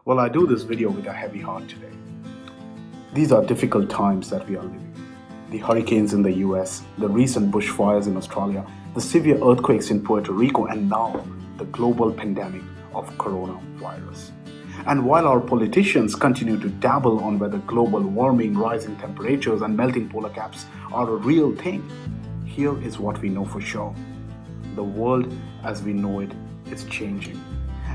Well, I do this video with a heavy heart today. These are difficult times that we are living. The hurricanes in the US, the recent bushfires in Australia, the severe earthquakes in Puerto Rico, and now the global pandemic of coronavirus. And while our politicians continue to dabble on whether global warming, rising temperatures, and melting polar caps are a real thing, here is what we know for sure. The world as we know it is changing.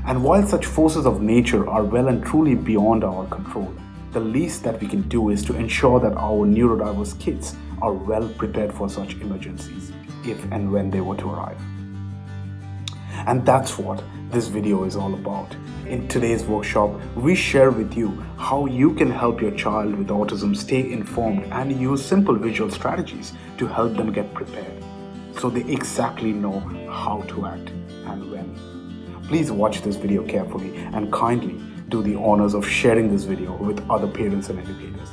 And while such forces of nature are well and truly beyond our control, the least that we can do is to ensure that our neurodiverse kids are well prepared for such emergencies, if and when they were to arrive. And that's what this video is all about. In today's workshop, we share with you how you can help your child with autism stay informed and use simple visual strategies to help them get prepared, so they exactly know how to act and when. Please watch this video carefully and kindly do the honors of sharing this video with other parents and educators,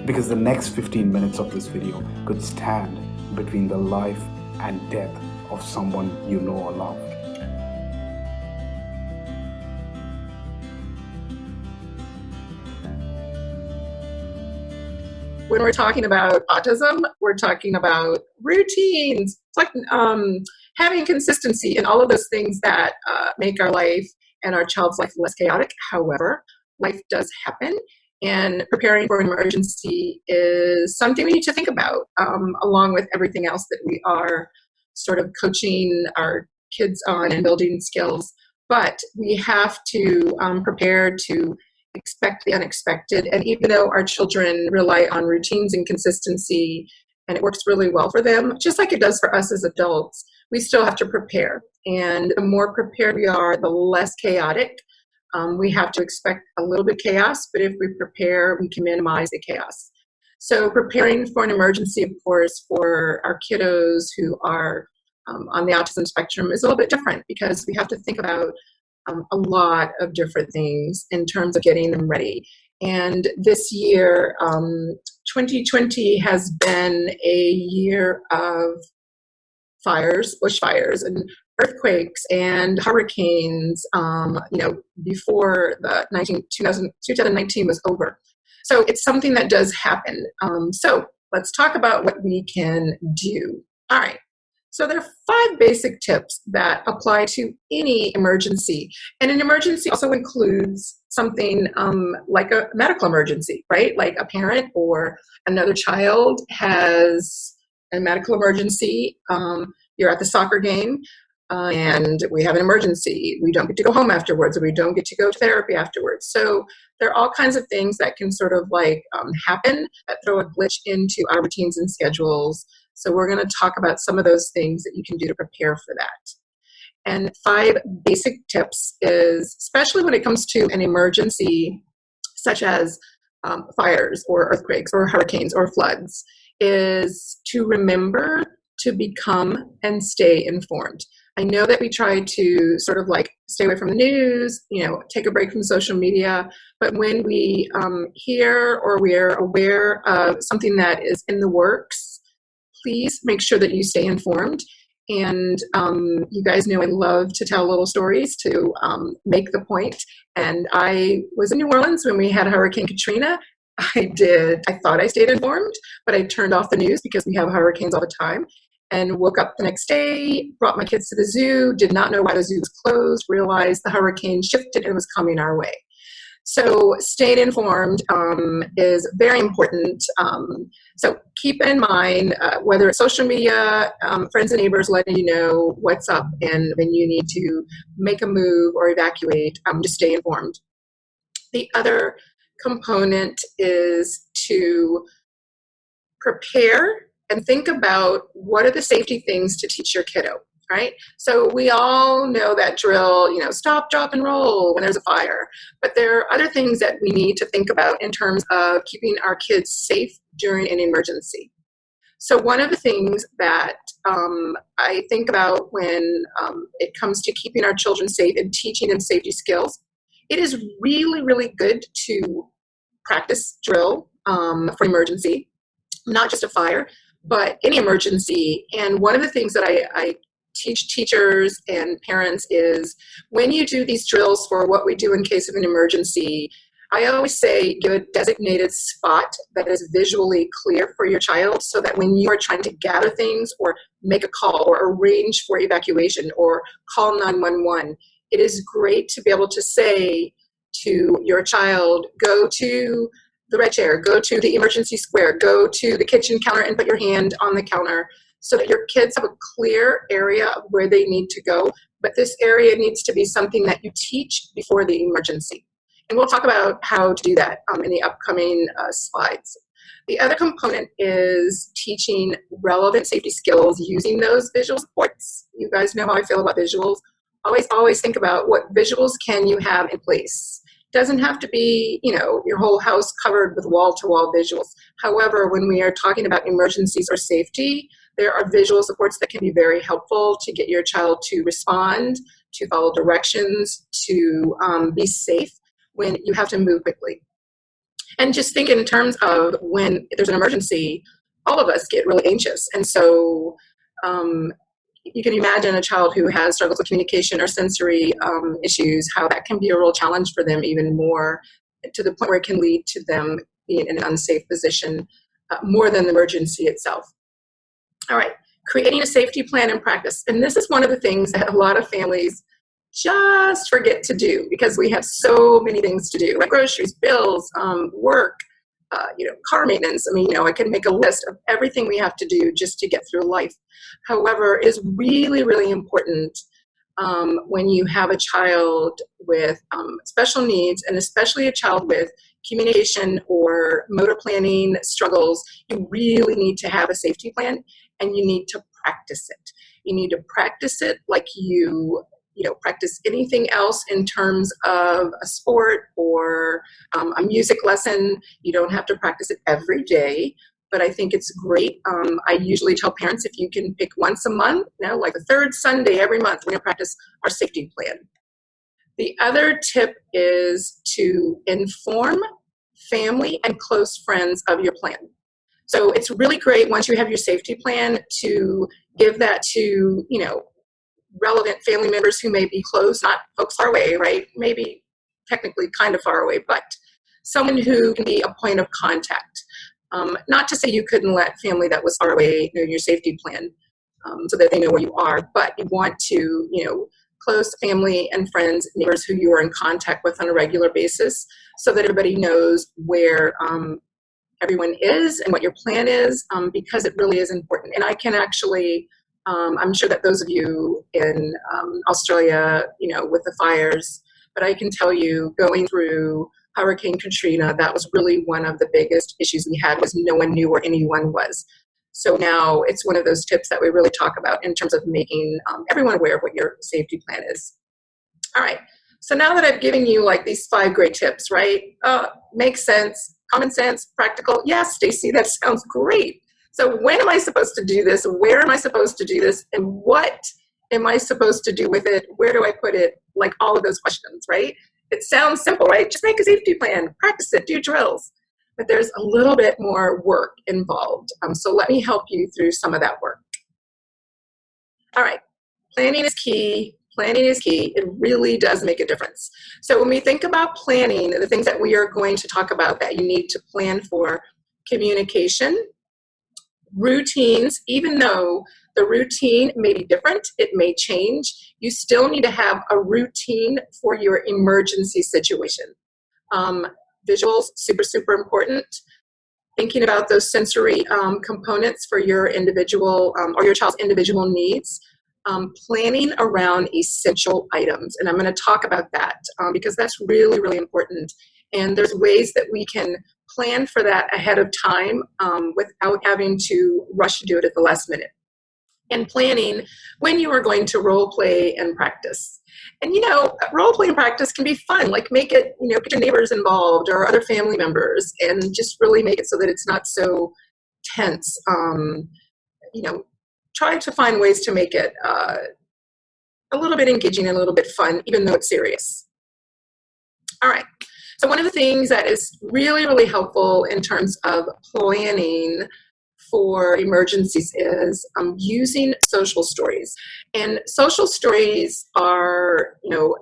because the next 15 minutes of this video could stand between the life and death of someone you know or love. When we're talking about autism, we're talking about routines. It's like having consistency and all of those things that make our life and our child's life less chaotic. However, life does happen, and preparing for an emergency is something we need to think about, along with everything else that we are sort of coaching our kids on and building skills. But we have to prepare to expect the unexpected. And even though our children rely on routines and consistency, and it works really well for them, just like it does for us as adults, we still have to prepare. And the more prepared we are, the less chaotic. We have to expect a little bit of chaos, but if we prepare, we can minimize the chaos. So preparing for an emergency, of course, for our kiddos who are on the autism spectrum is a little bit different, because we have to think about a lot of different things in terms of getting them ready. And this year, 2020 has been a year of fires, bushfires, and earthquakes and hurricanes, before the 2019 was over. So it's something that does happen. So let's talk about what we can do. All right. So there are 5 basic tips that apply to any emergency. And an emergency also includes something like a medical emergency, right? Like a parent or another child has a medical emergency. You're at the soccer game and we have an emergency. We don't get to go home afterwards, or we don't get to go to therapy afterwards. So there are all kinds of things that can sort of like happen that throw a glitch into our routines and schedules. So we're going to talk about some of those things that you can do to prepare for that. And 5 basic tips is, especially when it comes to an emergency, such as fires or earthquakes or hurricanes or floods, is to remember to become and stay informed. I know that we try to sort of like stay away from the news, take a break from social media, but when we hear or we're aware of something that is in the works, please make sure that you stay informed. And you guys know I love to tell little stories to make the point. And I was in New Orleans when we had Hurricane Katrina. I thought I stayed informed, but I turned off the news because we have hurricanes all the time, and woke up the next day, brought my kids to the zoo, did not know why the zoo was closed, realized the hurricane shifted and was coming our way. So staying informed is very important. So keep in mind, whether it's social media, friends and neighbors letting you know what's up and when you need to make a move or evacuate, to stay informed. The other component is to prepare and think about what are the safety things to teach your kiddo. Right? So we all know that drill, stop, drop, and roll when there's a fire. But there are other things that we need to think about in terms of keeping our kids safe during an emergency. So one of the things that I think about when it comes to keeping our children safe and teaching them safety skills, it is really, really good to practice drill for emergency, not just a fire, but any emergency. And one of the things that I teach teachers and parents is when you do these drills for what we do in case of an emergency, I always say give a designated spot that is visually clear for your child so that when you are trying to gather things or make a call or arrange for evacuation or call 911, it is great to be able to say to your child, go to the red chair, go to the emergency square, go to the kitchen counter and put your hand on the counter so that your kids have a clear area of where they need to go. But this area needs to be something that you teach before the emergency. And we'll talk about how to do that in the upcoming slides. The other component is teaching relevant safety skills using those visual supports. You guys know how I feel about visuals. Always think about what visuals can you have in place. Doesn't have to be, your whole house covered with wall-to-wall visuals. However, when we are talking about emergencies or safety, there are visual supports that can be very helpful to get your child to respond, to follow directions, to be safe when you have to move quickly. And just think in terms of when there's an emergency, all of us get really anxious. And so you can imagine a child who has struggles with communication or sensory issues, how that can be a real challenge for them even more, to the point where it can lead to them being in an unsafe position more than the emergency itself. All right, creating a safety plan in practice. And this is one of the things that a lot of families just forget to do because we have so many things to do, like groceries, bills, work, car maintenance. I can make a list of everything we have to do just to get through life. However, it is really, really important when you have a child with special needs, and especially a child with communication or motor planning struggles, you really need to have a safety plan, and you need to practice it. You need to practice it like you practice anything else in terms of a sport or a music lesson. You don't have to practice it every day, but I think it's great. I usually tell parents if you can pick once a month, like the third Sunday every month, we're going to practice our safety plan. The other tip is to inform family and close friends of your plan. So it's really great once you have your safety plan to give that to, relevant family members who may be close, not folks far away, right? Maybe technically kind of far away, but someone who can be a point of contact. Not to say you couldn't let family that was far away know your safety plan so that they know where you are, but you want to, close family and friends, neighbors who you are in contact with on a regular basis so that everybody knows where everyone is and what your plan is, because it really is important. And I can actually I'm sure that those of you in Australia, with the fires, but I can tell you going through Hurricane Katrina, that was really one of the biggest issues we had was no one knew where anyone was. So now it's one of those tips that we really talk about in terms of making everyone aware of what your safety plan is. All right. So now that I've given you like these 5 great tips, right? Makes sense, common sense, practical. Yes, Stacy, that sounds great. So when am I supposed to do this? Where am I supposed to do this? And what am I supposed to do with it? Where do I put it? Like all of those questions, right? It sounds simple, right? Just make a safety plan, practice it, do drills. But there's a little bit more work involved. So let me help you through some of that work. All right, planning is key. Planning is key. It really does make a difference. So when we think about planning, the things that we are going to talk about that you need to plan for: communication, routines. Even though the routine may be different, it may change, you still need to have a routine for your emergency situation. Visuals, super, super important. Thinking about those sensory components for your individual or your child's individual needs. Planning around essential items. And I'm going to talk about that because that's really, really important. And there's ways that we can plan for that ahead of time without having to rush to do it at the last minute. And planning when you are going to role play and practice. And role play and practice can be fun. Like make it, get your neighbors involved or other family members, and just really make it so that it's not so tense. Try to find ways to make it a little bit engaging and a little bit fun, even though it's serious. All right. So one of the things that is really, really helpful in terms of planning for emergencies is using social stories. And social stories are,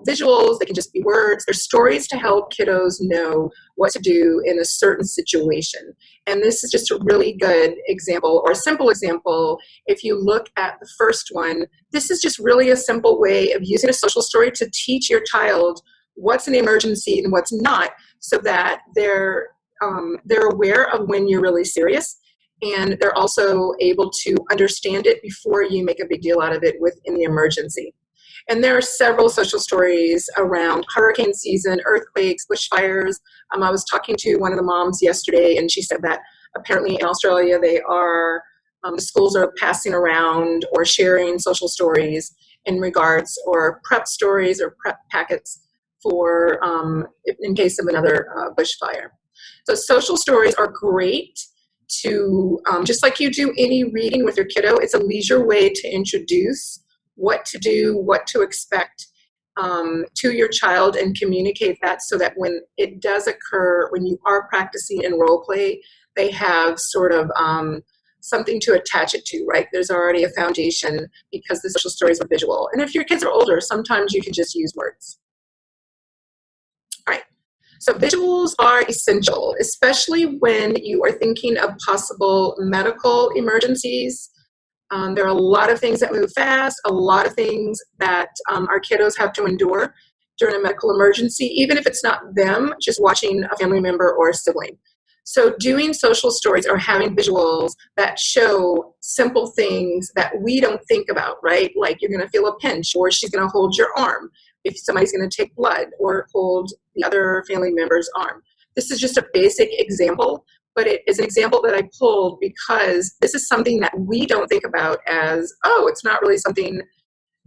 visuals. They can just be words. They're stories to help kiddos know what to do in a certain situation. And this is just a really good example, or a simple example. If you look at the first one, this is just really a simple way of using a social story to teach your child what's an emergency and what's not, so that they're aware of when you're really serious, and they're also able to understand it before you make a big deal out of it within the emergency. And there are several social stories around hurricane season, earthquakes, bushfires. I was talking to one of the moms yesterday, and she said that apparently in Australia the schools are passing around or sharing social stories in regards, or prep stories or prep packets for in case of another bushfire. So social stories are great to, just like you do any reading with your kiddo, it's a leisure way to introduce what to do, what to expect to your child, and communicate that, so that when it does occur, when you are practicing in role play, they have sort of something to attach it to, right? There's already a foundation because the social stories are visual. And if your kids are older, sometimes you can just use words. All right. So visuals are essential, especially when you are thinking of possible medical emergencies. There are a lot of things that move fast, a lot of things that our kiddos have to endure during a medical emergency, even if it's not them, just watching a family member or a sibling. So doing social stories or having visuals that show simple things that we don't think about, right? Like you're going to feel a pinch, or she's going to hold your arm if somebody's going to take blood, or hold the other family member's arm. This is just a basic example, but it is an example that I pulled because this is something that we don't think about as, oh, it's not really something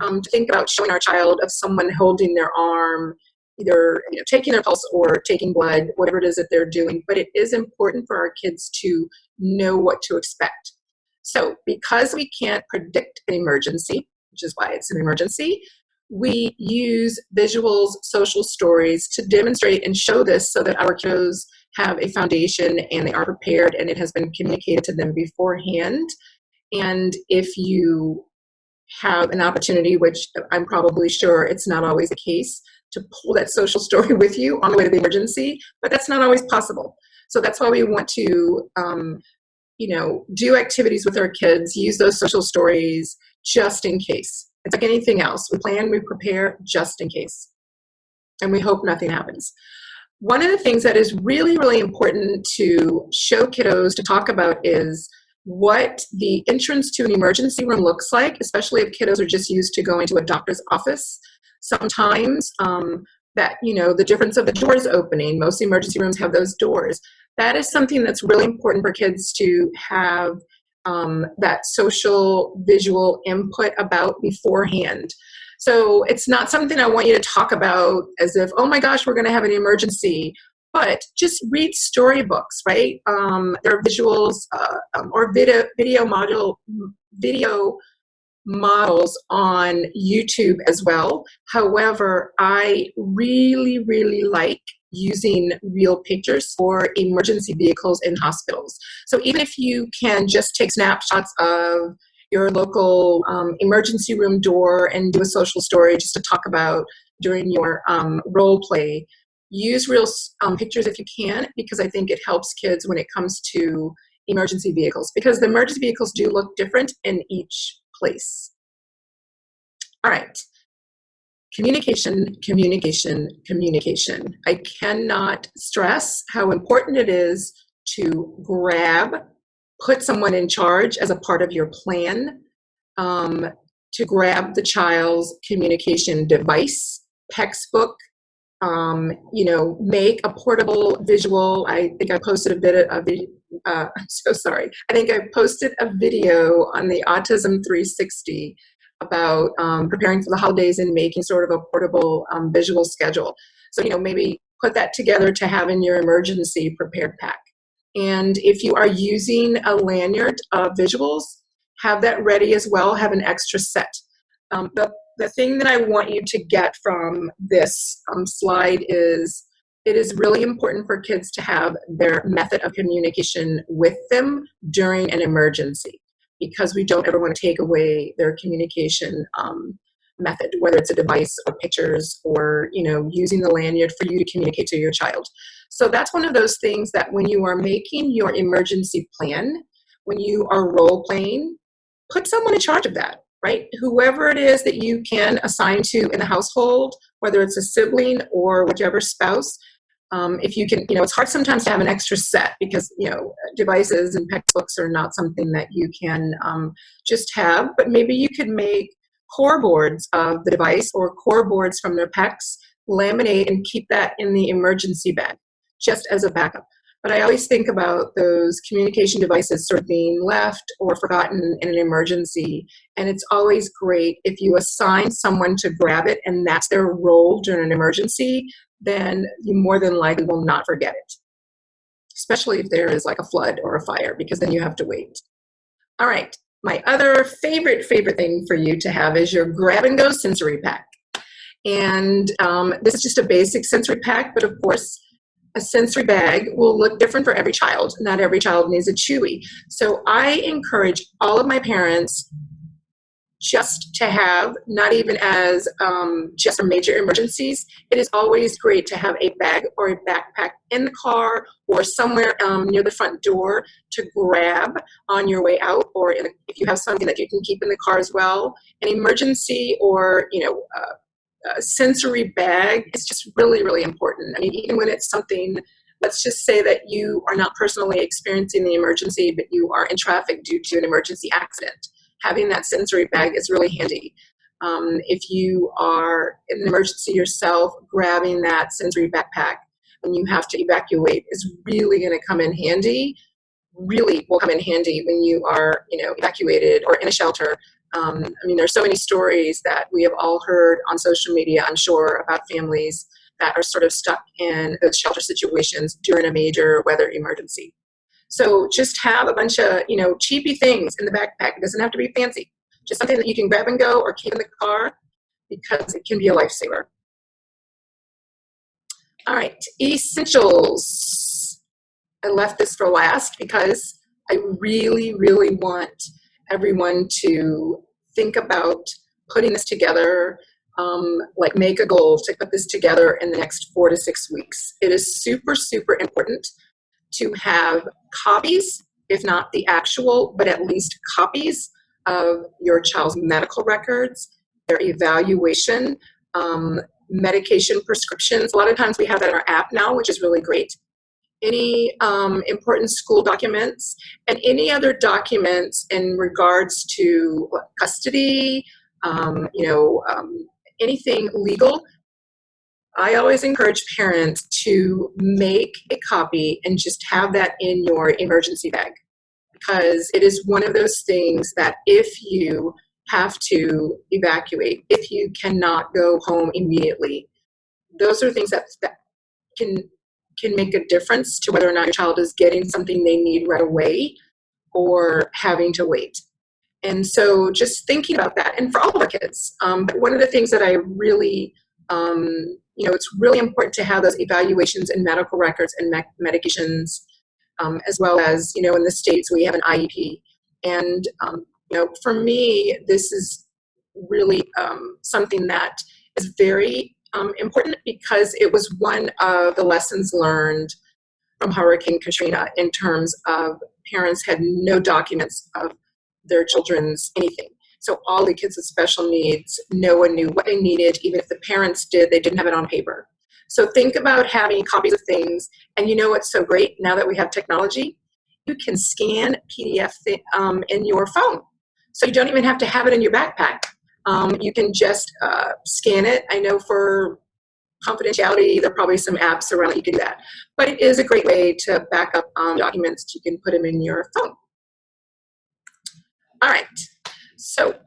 to think about showing our child of someone holding their arm, either taking their pulse or taking blood, whatever it is that they're doing. But it is important for our kids to know what to expect. So because we can't predict an emergency, which is why it's an emergency, we use visuals, social stories to demonstrate and show this, so that our kiddos have a foundation and they are prepared, and it has been communicated to them beforehand. And if you have an opportunity, which I'm probably sure it's not always the case, to pull that social story with you on the way to the emergency, but that's not always possible. So that's why we want to do activities with our kids, use those social stories just in case. It's like anything else. We plan, we prepare just in case. And we hope nothing happens. One of the things that is really, really important to show kiddos, to talk about, is what the entrance to an emergency room looks like, especially if kiddos are just used to going to a doctor's office. Sometimes the difference of the doors opening, most emergency rooms have those doors. That is something that's really important for kids to have that social visual input about beforehand. So it's not something I want you to talk about as if, oh my gosh, we're going to have an emergency, but just read storybooks, right? There are visuals or video models on YouTube as well. However, I really, really like using real pictures for emergency vehicles in hospitals. So even if you can just take snapshots of your local emergency room door and do a social story just to talk about during your role play, use real pictures if you can, because I think it helps kids when it comes to emergency vehicles, because the emergency vehicles do look different in each place. All right. Communication, communication, communication. I cannot stress how important it is to put someone in charge as a part of your plan, to grab the child's communication device, textbook, make a portable visual. I think I posted I'm so sorry. I think I posted a video on the Autism 360 about preparing for the holidays and making sort of a portable visual schedule. So, maybe put that together to have in your emergency prepared pack. And if you are using a lanyard of visuals, have that ready as well, have an extra set. The thing that I want you to get from this slide is it is really important for kids to have their method of communication with them during an emergency, because we don't ever want to take away their communication method, whether it's a device or pictures or, using the lanyard for you to communicate to your child. So that's one of those things that when you are making your emergency plan, when you are role playing, put someone in charge of that, right? Whoever it is that you can assign to in the household, whether it's a sibling or whichever spouse. If you can, it's hard sometimes to have an extra set because, devices and textbooks are not something that you can just have, but maybe you could make core boards of the device or core boards from their PECs, laminate and keep that in the emergency bag just as a backup. But I always think about those communication devices sort of being left or forgotten in an emergency. And it's always great if you assign someone to grab it and that's their role during an emergency, then you more than likely will not forget it, especially if there is like a flood or a fire, because then you have to wait. All right, my other favorite thing for you to have is your grab and go sensory pack. And this is just a basic sensory pack, but of course, a sensory bag will look different for every child. Not every child needs a Chewy. So I encourage all of my parents just to have, not even as just for major emergencies, it is always great to have a bag or a backpack in the car or somewhere near the front door to grab on your way out, or if you have something that you can keep in the car as well. An emergency or, a sensory bag is just really, really important. I mean, even when it's something, let's just say that you are not personally experiencing the emergency, but you are in traffic due to an emergency accident. Having that sensory bag is really handy. If you are in an emergency yourself, grabbing that sensory backpack when you have to evacuate is really going to come in handy. Really will come in handy when you are, evacuated or in a shelter. There's so many stories that we have all heard on social media, I'm sure, about families that are sort of stuck in those shelter situations during a major weather emergency. So just have a bunch of, cheapy things in the backpack. It doesn't have to be fancy. Just something that you can grab and go or keep in the car, because it can be a lifesaver. All right, essentials. I left this for last because I really, really want everyone to think about putting this together, make a goal to put this together in the next 4 to 6 weeks. It is super, super important to have copies, if not the actual, but at least copies of your child's medical records, their evaluation, medication prescriptions. A lot of times we have that in our app now, which is really great. Any important school documents and any other documents in regards to custody, anything legal. I always encourage parents to make a copy and just have that in your emergency bag, because it is one of those things that if you have to evacuate, if you cannot go home immediately, those are things that can make a difference to whether or not your child is getting something they need right away or having to wait. And so just thinking about that, and for all of our kids, but one of the things that I really, it's really important to have those evaluations and medical records and medications, as well as, in the States, we have an IEP. And, for me, this is really something that is very important, because it was one of the lessons learned from Hurricane Katrina in terms of parents had no documents of their children's anything. So all the kids with special needs, no one knew what they needed. Even if the parents did, they didn't have it on paper. So think about having copies of things. And what's so great now that we have technology? You can scan PDF in your phone. So you don't even have to have it in your backpack. You can just scan it. I know for confidentiality, there are probably some apps around that you can do that. But it is a great way to back up documents. You can put them in your phone. All right, so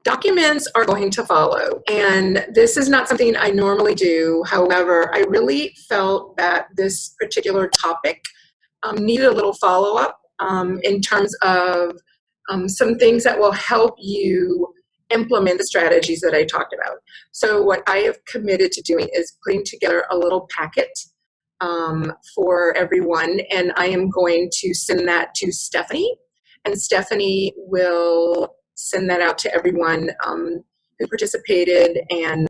documents are going to follow, and this is not something I normally do. However, I really felt that this particular topic needed a little follow-up in terms of some things that will help you implement the strategies that I talked about. So what I have committed to doing is putting together a little packet for everyone, and I am going to send that to Stephanie, and Stephanie will send that out to everyone who participated and